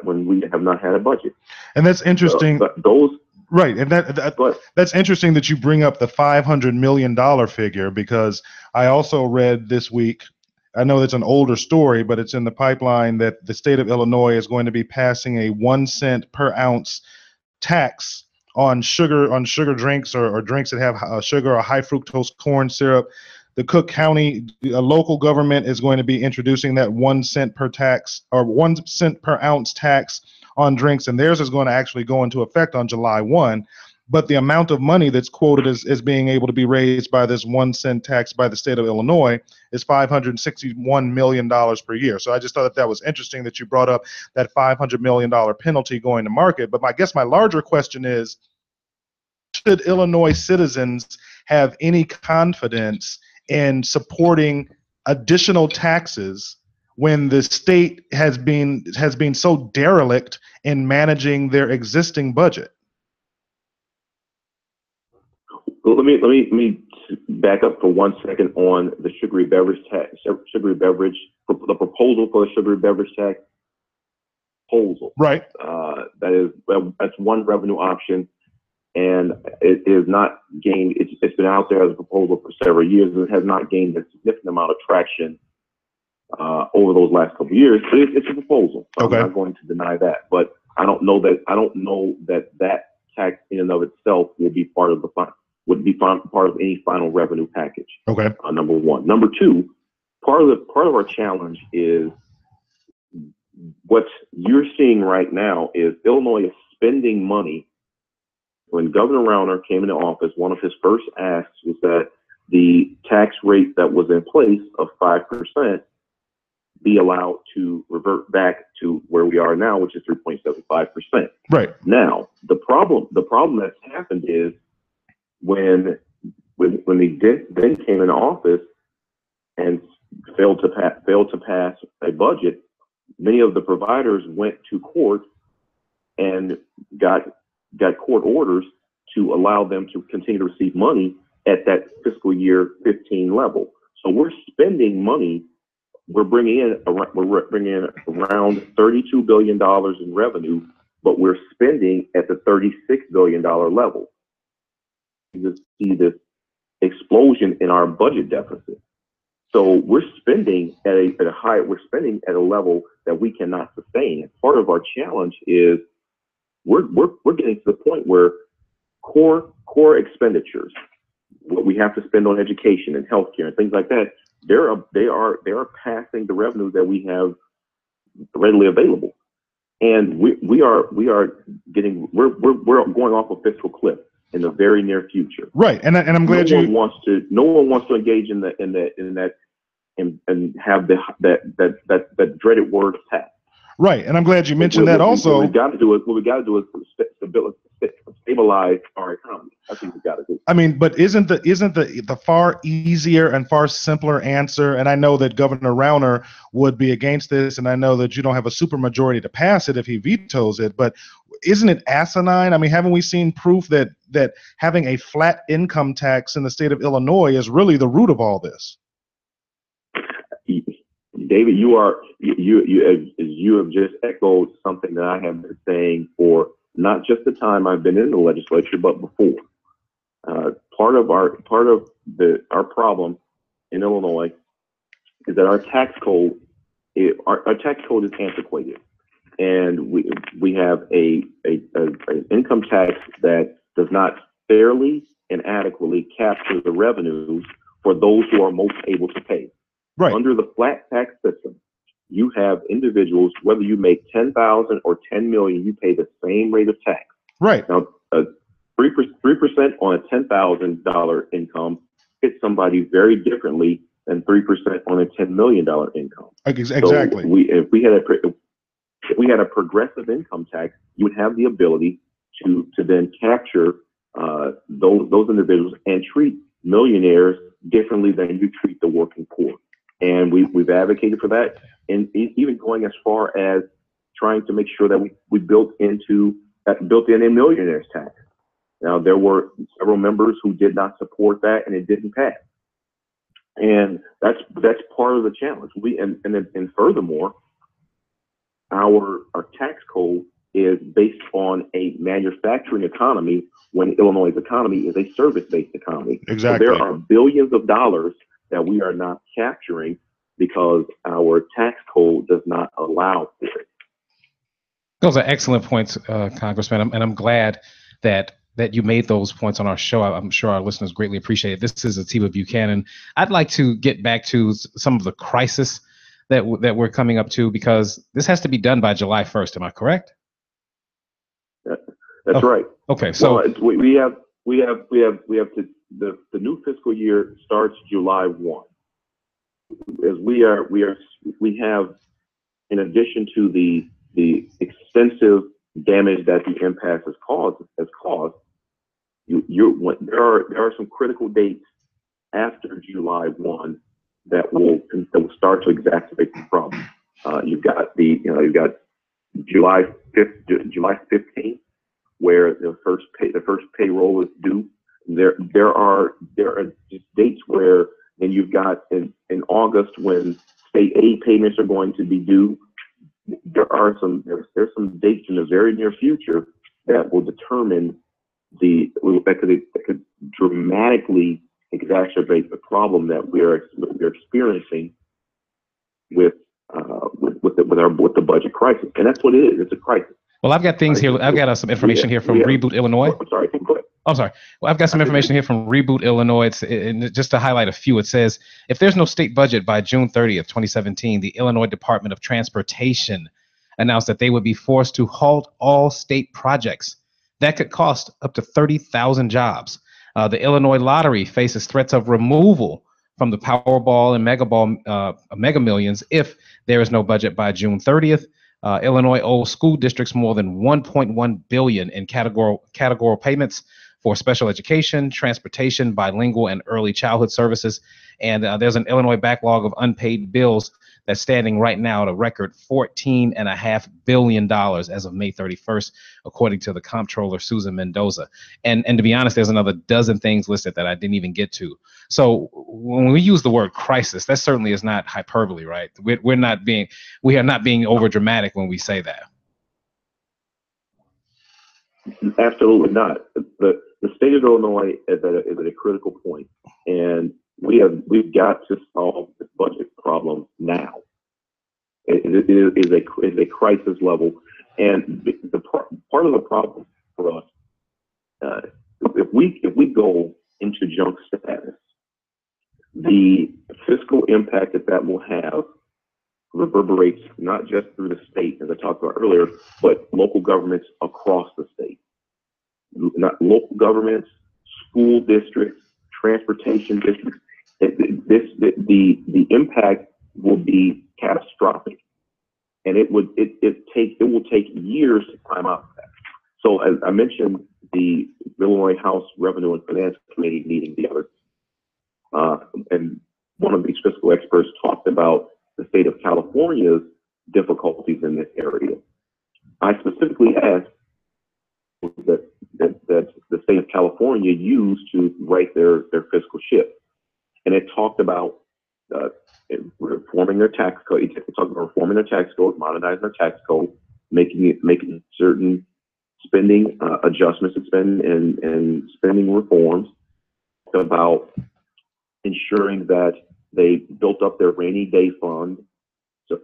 when we have not had a budget. And that's interesting. Right, and that's interesting that you bring up the $500 million figure, because I also read this week, I know it's an older story, but it's in the pipeline, that the state of Illinois is going to be passing a 1 cent per ounce tax on sugar drinks or drinks that have sugar or high fructose corn syrup. The Cook County local government is going to be introducing that 1 cent per ounce tax on drinks, and theirs is going to actually go into effect on July 1. But the amount of money that's quoted as being able to be raised by this 1 cent tax by the state of Illinois is $561 million per year. So I just thought that was interesting that you brought up that $500 million penalty going to market. But I guess my larger question is, should Illinois citizens have any confidence in supporting additional taxes when the state has been so derelict in managing their existing budget? Well, let me back up for 1 second on the sugary beverage tax. The proposal for the sugary beverage tax proposal. Right. That's one revenue option, and it is not gained. It's been out there as a proposal for several years, and it has not gained a significant amount of traction over those last couple of years. But it's a proposal, so Okay. I'm not going to deny that. But I don't know that tax in and of itself will be part of part of any final revenue package. Okay. Number one. Number two, part of our challenge is what you're seeing right now is Illinois is spending money. When Governor Rauner came into office, one of his first asks was that the tax rate that was in place of 5% be allowed to revert back to where we are now, which is 3.75%. Right. Now, the problem that's happened is when they then came into office and failed to pass a budget, many of the providers went to court and got court orders to allow them to continue to receive money at that fiscal year 15 level. So we're spending money. We're bringing in around $32 billion in revenue, but we're spending at the $36 billion level. You see this explosion in our budget deficit. So we're spending at a level that we cannot sustain. And part of our challenge is we're getting to the point where core expenditures, what we have to spend on education and healthcare and things like that, they are passing the revenue that we have readily available, and we're going off a fiscal cliff in the very near future. Right, and I'm glad no one wants to engage in that and have that dreaded word tax. Right, and I'm glad you mentioned that also. What we got to do is stabilize our economy. That's what we got to do. I mean, but isn't the far easier and far simpler answer? And I know that Governor Rauner would be against this, and I know that you don't have a supermajority to pass it if he vetoes it. But isn't it asinine? I mean, haven't we seen proof that having a flat income tax in the state of Illinois is really the root of all this? David, you have just echoed something that I have been saying for not just the time I've been in the legislature, but before. Part of our problem in Illinois is that our tax code is antiquated, and we have an income tax that does not fairly and adequately capture the revenues for those who are most able to pay. Right. Under the flat tax system, you have individuals, whether you make $10,000 or $10 million, you pay the same rate of tax. Right. Now, 3% on a $10,000 income hits somebody very differently than 3% on a $10 million income. Exactly. So if we had a progressive income tax, you would have the ability to then capture those individuals and treat millionaires differently than you treat the working poor. And we've advocated for that, and even going as far as trying to make sure that we built in a millionaire's tax. Now, there were several members who did not support that, and it didn't pass. And that's part of the challenge. And furthermore, our tax code is based on a manufacturing economy when Illinois' economy is a service-based economy. Exactly. So there are billions of dollars that we are not capturing because our tax code does not allow for it. Those are excellent points, Congressman, and I'm glad that you made those points on our show. I'm sure our listeners greatly appreciate it. This is Atiba Buchanan. I'd like to get back to some of the crisis that we're coming up to, because this has to be done by July 1st. Am I correct? That's right. Okay, so we have to. The new fiscal year starts July 1. As we have, in addition to the extensive damage that the impasse has caused, there are some critical dates after July 1 that will start to exacerbate the problem. You've got July 15th, where the first payroll is due. There are just dates where then you've got in August when state aid payments are going to be due. there's some dates in the very near future that will determine that could dramatically exacerbate the problem that we're experiencing with the budget crisis, and that's what it is. It's a crisis. Well, I've got things here. I've got some information here from Reboot Illinois. I'm sorry. Go ahead. I'm sorry. Well, I've got some information here from Reboot Illinois. And just to highlight a few, it says, if there's no state budget by June 30th, 2017, the Illinois Department of Transportation announced that they would be forced to halt all state projects. That could cost up to 30,000 jobs. The Illinois Lottery faces threats of removal from the Powerball and Mega Millions if there is no budget by June 30th. Illinois owes school districts more than $1.1 billion in categorical payments for special education, transportation, bilingual, and early childhood services. And there's an Illinois backlog of unpaid bills that's standing right now at a record $14.5 billion as of May 31st, according to the comptroller, Susan Mendoza. And to be honest, there's another dozen things listed that I didn't even get to. So when we use the word crisis, that certainly is not hyperbole, right? We are not being over dramatic when we say that. Absolutely not. The state of Illinois is at a critical point, and we've got to solve this budget problem now. It is a crisis level, and the part of the problem for us, if we go into junk status, the fiscal impact that will have reverberates not just through the state, as I talked about earlier, but local governments across the state. Not local governments, school districts, transportation districts. The impact will be catastrophic, and it will take years to climb out of that. So, as I mentioned, the Illinois House Revenue and Finance Committee meeting the other, and one of these fiscal experts talked about the state of California's difficulties in this area. I specifically asked that the state of California used to write their fiscal ship, and it talked about reforming their tax code. It talked about reforming their tax code, modernizing their tax code, making certain spending adjustments and spending reforms. About ensuring that they built up their rainy day fund. So,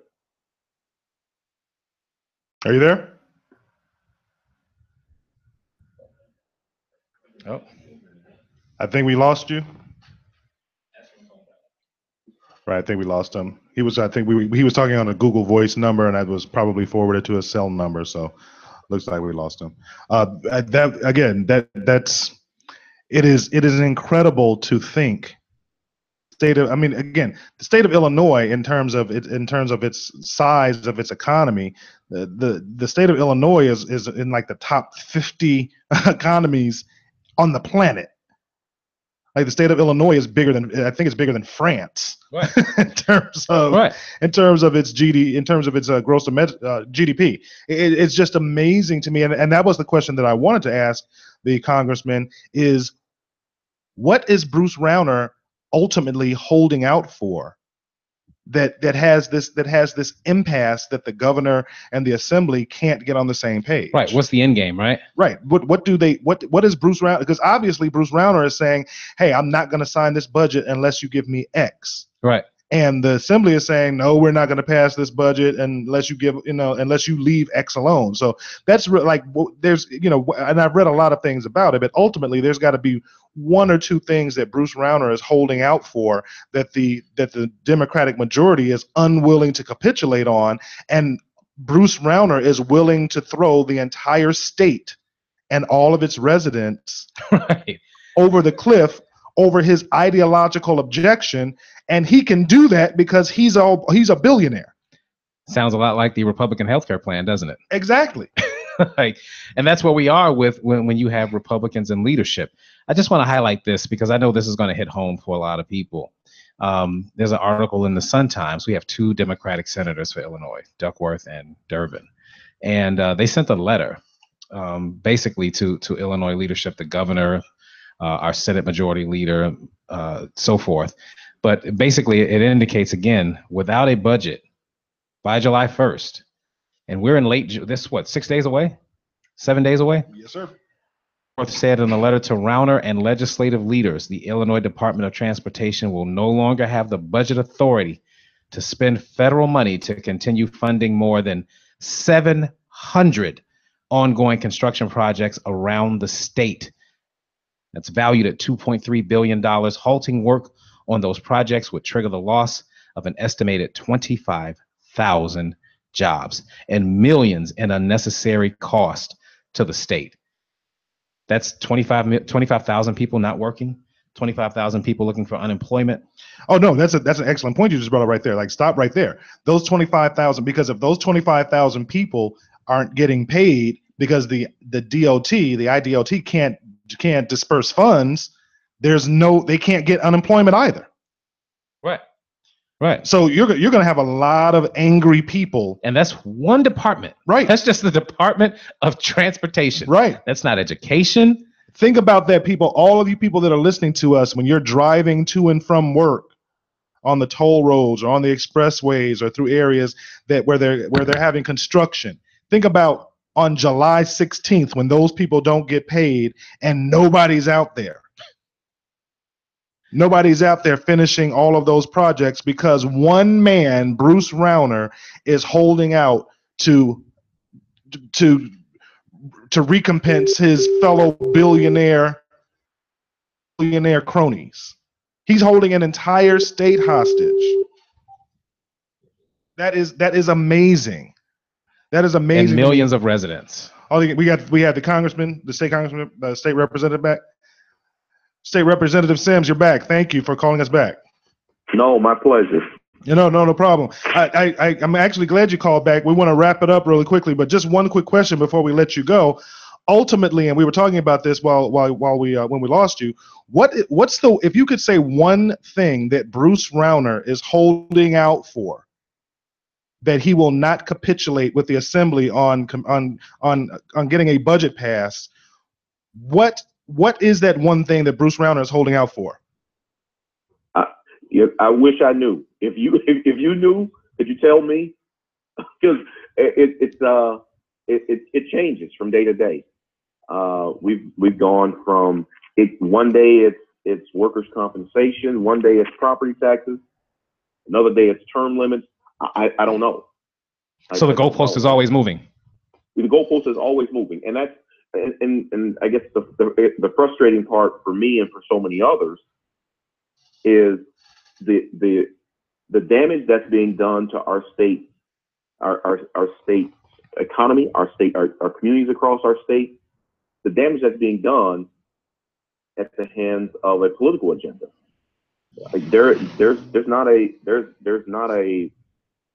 are you there? Oh, I think we lost you. Right, I think we lost him. He was talking on a Google Voice number, and that was probably forwarded to a cell number. So, looks like we lost him. It is incredible to think. The state of Illinois, in terms of its size of its economy, the state of Illinois is in like the top 50 economies on the planet. Like the state of Illinois is bigger than France, right. in terms of its GDP, in terms of its gross GDP. It's just amazing to me, and that was the question that I wanted to ask the congressman: is what is Bruce Rauner ultimately holding out for that has this impasse that the governor and the assembly can't get on the same page? Right. What's the end game, right? Right. What is Bruce Rauner? Because obviously Bruce Rauner is saying, hey, I'm not going to sign this budget unless you give me X. Right. And the assembly is saying, no, we're not going to pass this budget unless you leave X alone. So that's there's, and I've read a lot of things about it, but ultimately there's got to be one or two things that Bruce Rauner is holding out for that the Democratic majority is unwilling to capitulate on. And Bruce Rauner is willing to throw the entire state and all of its residents over the cliff over his ideological objection, and he can do that because he's a billionaire. Sounds a lot like the Republican healthcare plan, doesn't it? Exactly. And that's where we are with when you have Republicans in leadership. I just want to highlight this because I know this is going to hit home for a lot of people. There's an article in the Sun-Times. We have two Democratic senators for Illinois, Duckworth and Durbin, and they sent a letter basically to Illinois leadership, the governor, our Senate Majority Leader, so forth. But basically, it indicates, again, without a budget by July 1st, And we're in this, 6 days away? 7 days away? Yes, sir. North said in a letter to Rauner and legislative leaders, the Illinois Department of Transportation will no longer have the budget authority to spend federal money to continue funding more than 700 ongoing construction projects around the state. That's valued at $2.3 billion. Halting work on those projects would trigger the loss of an estimated 25,000 jobs and millions in unnecessary cost to the state. That's 25,000 people not working, 25,000 people looking for unemployment. Oh, no, that's an excellent point you just brought up right there. Like, stop right there. Those 25,000, because if those 25,000 people aren't getting paid because the DOT, the IDOT can't disperse funds, they can't get unemployment either. Right. So you're going to have a lot of angry people. And that's one department. Right. That's just the Department of Transportation. Right. That's not education. Think about that, people. All of you people that are listening to us, when you're driving to and from work on the toll roads or on the expressways or through areas where they're having construction, think about on July 16th when those people don't get paid and nobody's out there. Nobody's out there finishing all of those projects because one man, Bruce Rauner, is holding out to recompense his fellow billionaire cronies. He's holding an entire state hostage. That is amazing. That is amazing. And millions of residents. Oh, we had the congressman, the state congressman, the state representative back. State Representative Sims, you're back. Thank you for calling us back. No, my pleasure. No problem. I'm actually glad you called back. We want to wrap it up really quickly, but just one quick question before we let you go. Ultimately, and we were talking about this while we when we lost you. If you could say one thing that Bruce Rauner is holding out for, that he will not capitulate with the assembly on getting a budget passed, what is that one thing that Bruce Rauner is holding out for? I wish I knew. If you knew, could you tell me? Because it changes from day to day. We've gone from one day it's workers' compensation, one day it's property taxes, another day it's term limits. I don't know. So the goalpost is always moving. The goalpost is always moving, and that's and I guess the frustrating part for me and for so many others is the damage that's being done to our state, our state economy, our communities across our state, the damage that's being done at the hands of a political agenda. Like there's not a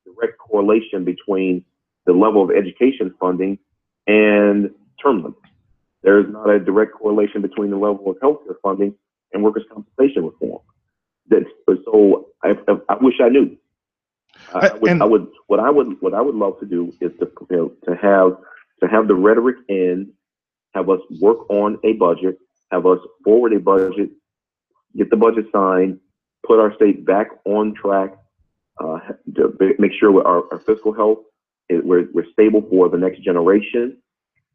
direct correlation between the level of education funding and term limits. There's not a direct correlation between the level of healthcare funding and workers' compensation reform. So I wish I knew. What I would love to do is to have the rhetoric end, have us work on a budget, have us forward a budget, get the budget signed, put our state back on track, to make sure our fiscal health we're stable for the next generation,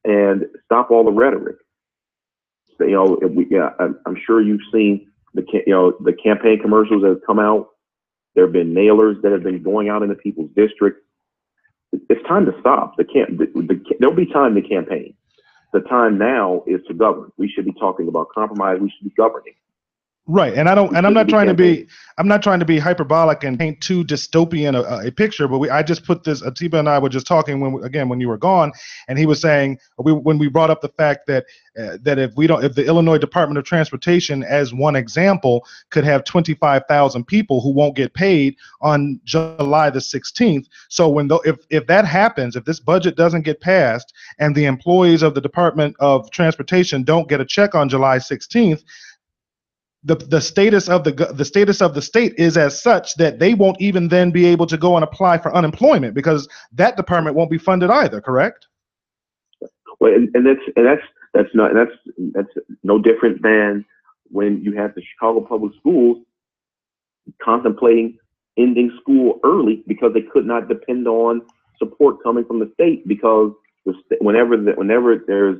and stop all the rhetoric. So, I'm sure you've seen the campaign commercials that have come out. There have been mailers that have been going out into people's districts. It's time to stop. There'll be time to campaign. The time now is to govern. We should be talking about compromise. We should be governing. Right, and I'm not trying to be hyperbolic and paint too dystopian a picture, but I just put this. Atiba and I were just talking when you were gone, and he was saying when we brought up the fact that if the Illinois Department of Transportation, as one example, could have 25,000 people who won't get paid on July the 16th. So if that happens, if this budget doesn't get passed, and the employees of the Department of Transportation don't get a check on July 16th. The status of the state is as such that they won't even then be able to go and apply for unemployment because that department won't be funded either. Correct? Well, that's no different than when you have the Chicago Public Schools contemplating ending school early because they could not depend on support coming from the state, because whenever there's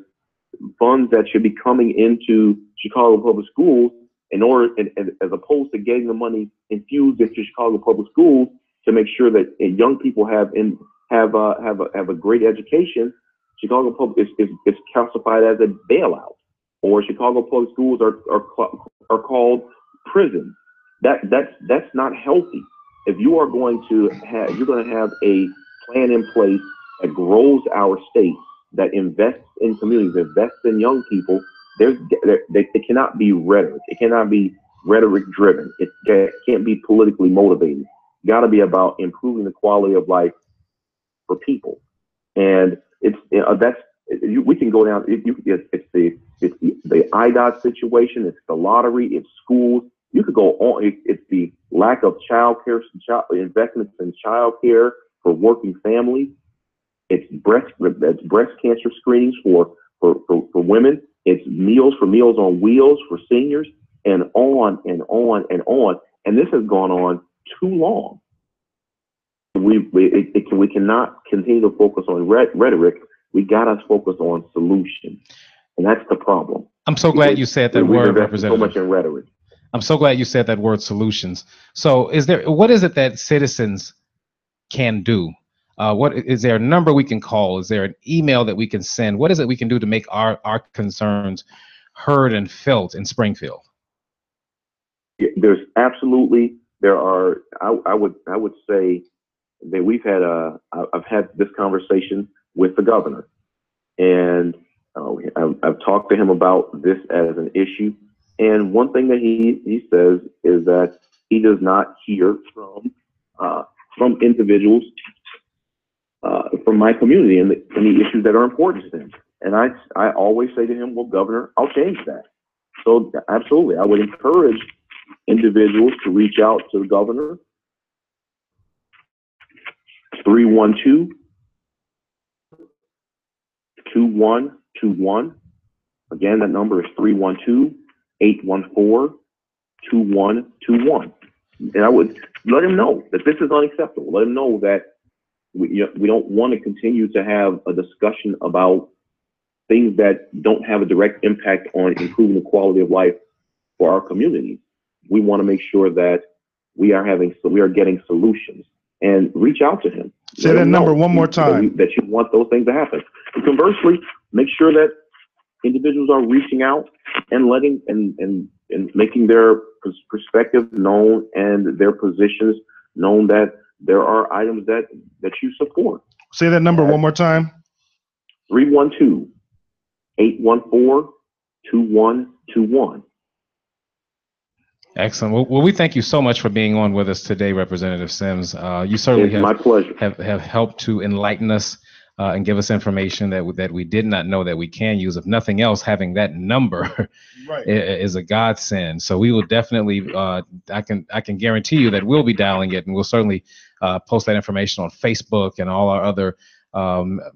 funds that should be coming into Chicago public schools, in order, and as opposed to getting the money infused into Chicago public schools to make sure that young people have a great education, Chicago public is classified as a bailout, or Chicago public schools are called prisons. That's not healthy. If you are going to have a plan in place that grows our state, that invests in communities, invests in young people, it cannot be rhetoric. It cannot be rhetoric driven. It can't be politically motivated. It's got to be about improving the quality of life for people. And we can go down. It's the IDOT situation. It's the lottery. It's schools. You could go on. It's the lack of child care, investments in child care for working families. It's breast cancer screenings for women. It's Meals on Wheels for seniors, and on and on and on. And this has gone on too long. We cannot continue to focus on rhetoric. We gotta focus on solutions, and that's the problem. I'm so glad you said that word, Representative. So much in rhetoric. I'm so glad you said that word, solutions. So what is it that citizens can do? What is there a number we can call? Is there an email that we can send? What is it we can do to make our concerns heard and felt in Springfield? There are. I would say that I've had this conversation with the governor, and I've talked to him about this as an issue. And one thing that he says is that he does not hear from individuals from my community and the issues that are important to him. And I always say to him, well, Governor, I'll change that. So absolutely, I would encourage individuals to reach out to the governor. 312-2121. Again, that number is 312-814-2121. And I would let him know that this is unacceptable. Let him know that we don't want to continue to have a discussion about things that don't have a direct impact on improving the quality of life for our communities. We want to make sure that we are getting solutions, and reach out to him. Say that number one more time. That you want those things to happen. And conversely, make sure that individuals are reaching out and letting and making their perspective known and their positions known, that there are items that you support. Say that number one more time. 312-814-2121. Excellent. Well, we thank you so much for being on with us today, Representative Sims. You certainly my pleasure. have helped to enlighten us and give us information that we did not know that we can use. If nothing else, having that number is a godsend. So we will definitely, I can guarantee you that we'll be dialing it, and we'll certainly post that information on Facebook and all our other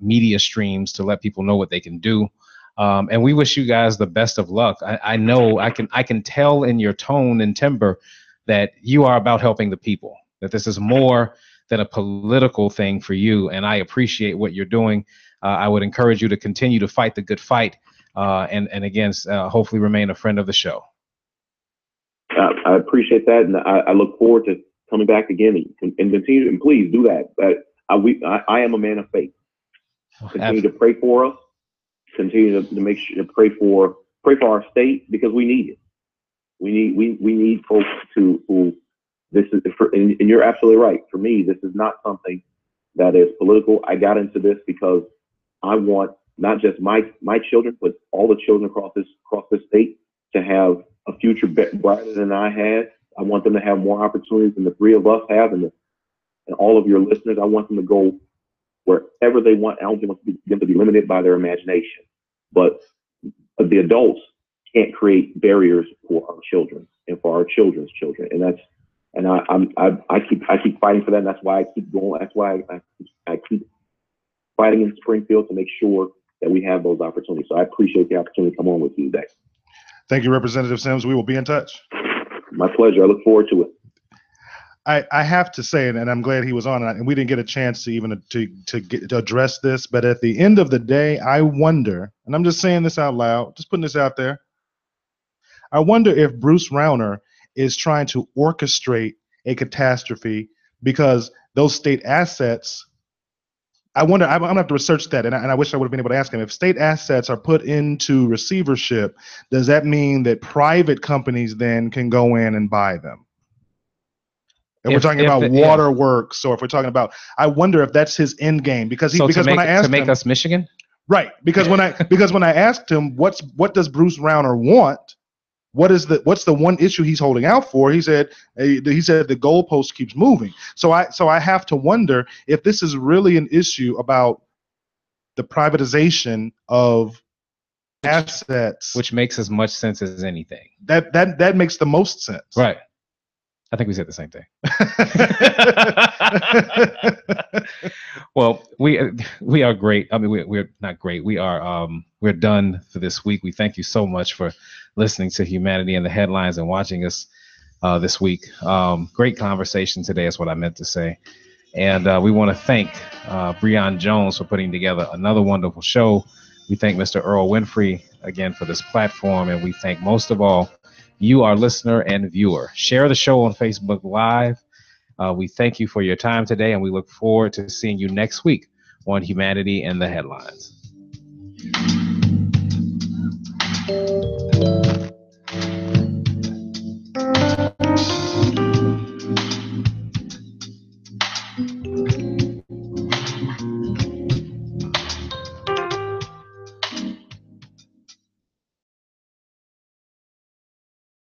media streams to let people know what they can do. And we wish you guys the best of luck. I know I can tell in your tone and timbre that you are about helping the people, that this is more than a political thing for you. And I appreciate what you're doing. I would encourage you to continue to fight the good fight, and again, hopefully remain a friend of the show. I appreciate that. And I look forward to coming back again and continue, and please do that. But I am a man of faith. Continue to pray for us. Continue to make sure to pray for our state, because we need it. We need folks who this is and you're absolutely right. For me, this is not something that is political. I got into this because I want not just my children, but all the children across this state to have a future brighter than I had. I want them to have more opportunities than the three of us have, and all of your listeners. I want them to go wherever they want. I don't want them to be limited by their imagination. But the adults can't create barriers for our children and for our children's children. And I keep fighting for that. And that's why I keep going. That's why I keep fighting in Springfield to make sure that we have those opportunities. So I appreciate the opportunity to come on with you today. Thank you, Representative Sims. We will be in touch. My pleasure. I look forward to it. I have to say, and I'm glad he was on, and we didn't get a chance to even to address this. But at the end of the day, I wonder, and I'm just saying this out loud, just putting this out there. I wonder if Bruce Rauner is trying to orchestrate a catastrophe because those state assets. I wonder. I'm gonna have to research that, and I wish I would have been able to ask him if state assets are put into receivership. Does that mean that private companies then can go in and buy them? If we're talking about waterworks, or if we're talking about, I wonder if that's his end game because when I asked him, us Michigan, right? Because when I asked him what does Bruce Rauner want, what's the one issue he's holding out for? He said the goalpost keeps moving. So I have to wonder if this is really an issue about the privatization of assets, which makes as much sense as anything. That makes the most sense, right? I think we said the same thing. Well, we are great. I mean, we're not great. We're done for this week. We thank you so much for listening to Humanity in the Headlines and watching us this week. Great conversation today is what I meant to say. And we want to thank Breon Jones for putting together another wonderful show. We thank Mr. Earl Winfrey again for this platform. And we thank most of all you, our listener and viewer. Share the show on Facebook Live. We thank you for your time today, and we look forward to seeing you next week on Humanity in the Headlines.